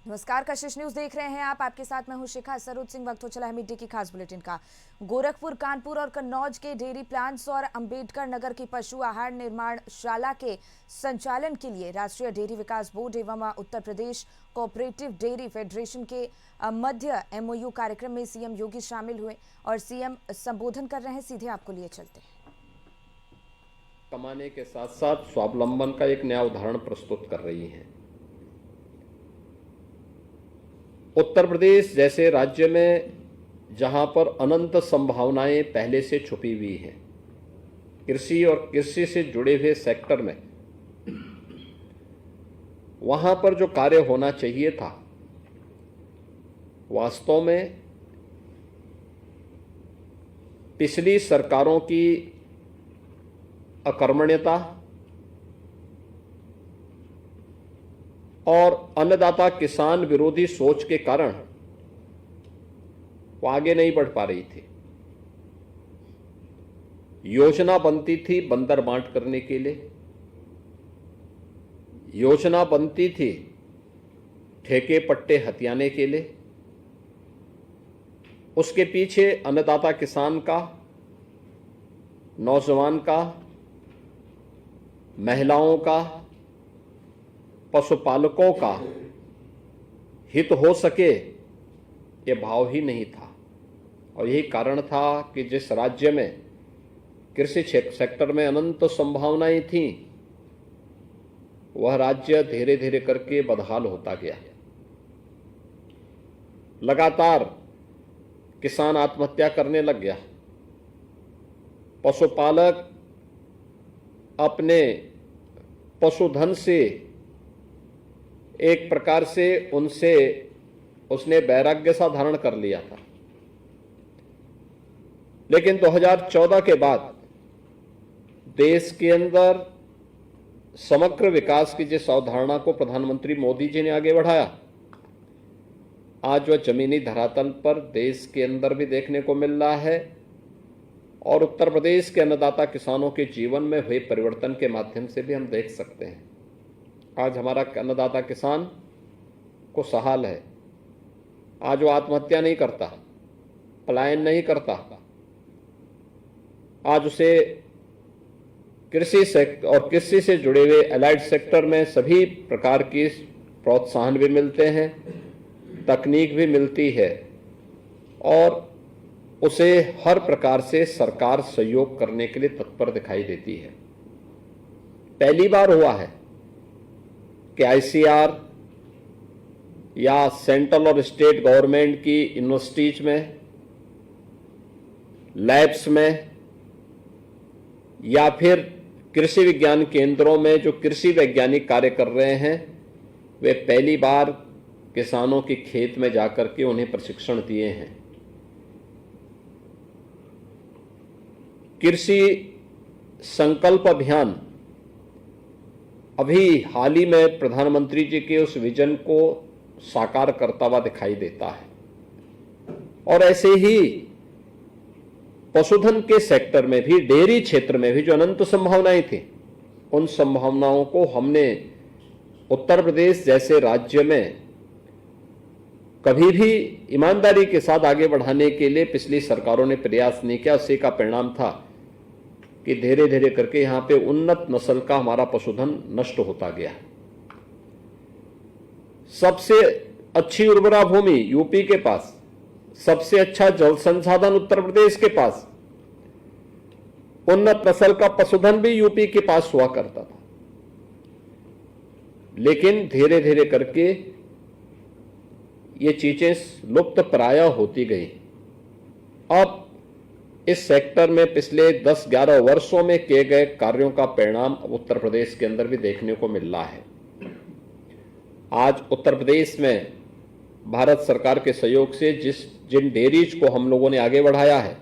नमस्कार, कशिश न्यूज देख रहे हैं आप। आपके साथ मैं हूं शिखा सरोज सिंह। वक्त हो चला है मिड डे की खास बुलेटिन का। गोरखपुर, कानपुर और कन्नौज के डेयरी प्लांट्स और अंबेडकर नगर की पशु आहार निर्माणशाला के संचालन के लिए राष्ट्रीय डेयरी विकास बोर्ड एवं Uttar Pradesh cooperative dairy federation के मध्य एमओयू कार्यक्रम में सीएम योगी शामिल हुए और सीएम संबोधन कर रहे हैं। सीधे आपको लिए चलते हैं। कमाने के साथ साथ स्वावलंबन का एक नया उदाहरण प्रस्तुत कर रही हैं। उत्तर प्रदेश जैसे राज्य में जहां पर अनंत संभावनाएं पहले से छुपी हुई हैं, कृषि और कृषि से जुड़े हुए सेक्टर में, वहां पर जो कार्य होना चाहिए था, वास्तव में पिछली सरकारों की अकर्मण्यता और अन्नदाता किसान विरोधी सोच के कारण वो आगे नहीं बढ़ पा रही थी। योजना बनती थी बंदर बांट करने के लिए, योजना बनती थी ठेके पट्टे हथियाने के लिए। उसके पीछे अन्नदाता किसान का, नौजवान का, महिलाओं का, पशुपालकों का हित हो सके, ये भाव ही नहीं था। और यही कारण था कि जिस राज्य में कृषि सेक्टर में अनंत संभावनाएं थीं, वह राज्य धीरे धीरे करके बदहाल होता गया। लगातार किसान आत्महत्या करने लग गया। पशुपालक अपने पशुधन से एक प्रकार से उसने वैराग्य सा धारण कर लिया था। लेकिन 2014 के बाद देश के अंदर समग्र विकास की जिस अवधारणा को प्रधानमंत्री मोदी जी ने आगे बढ़ाया, आज वह जमीनी धरातल पर देश के अंदर भी देखने को मिल रहा है और उत्तर प्रदेश के अन्नदाता किसानों के जीवन में हुए परिवर्तन के माध्यम से भी हम देख सकते हैं। आज हमारा अन्नदाता किसान को सहाल है। आज वो आत्महत्या नहीं करता, पलायन नहीं करता। आज उसे कृषि सेक्टर और कृषि से जुड़े हुए एलाइड सेक्टर में सभी प्रकार की प्रोत्साहन भी मिलते हैं, तकनीक भी मिलती है और उसे हर प्रकार से सरकार सहयोग करने के लिए तत्पर दिखाई देती है। पहली बार हुआ है कि आईसीआर या सेंट्रल और स्टेट गवर्नमेंट की यूनिवर्सिटीज में, लैब्स में या फिर कृषि विज्ञान केंद्रों में जो कृषि वैज्ञानिक कार्य कर रहे हैं, वे पहली बार किसानों के खेत में जाकर के उन्हें प्रशिक्षण दिए हैं। कृषि संकल्प अभियान अभी हाल ही में प्रधानमंत्री जी के उस विजन को साकार करता हुआ दिखाई देता है। और ऐसे ही पशुधन के सेक्टर में भी, डेयरी क्षेत्र में भी जो अनंत संभावनाएं थी, उन संभावनाओं को हमने उत्तर प्रदेश जैसे राज्य में कभी भी ईमानदारी के साथ आगे बढ़ाने के लिए पिछली सरकारों ने प्रयास नहीं किया। उसी का परिणाम था कि धीरे धीरे करके यहां पे उन्नत नस्ल का हमारा पशुधन नष्ट होता गया। सबसे अच्छी उर्वरा भूमि यूपी के पास, सबसे अच्छा जल संसाधन उत्तर प्रदेश के पास, उन्नत नस्ल का पशुधन भी यूपी के पास हुआ करता था। लेकिन धीरे धीरे करके ये चीजें लुप्त प्राय होती गई। अब इस सेक्टर में पिछले 10-11 वर्षों में किए गए कार्यों का परिणाम उत्तर प्रदेश के अंदर भी देखने को मिल रहा है। आज उत्तर प्रदेश में भारत सरकार के सहयोग से जिन डेयरीज को हम लोगों ने आगे बढ़ाया है,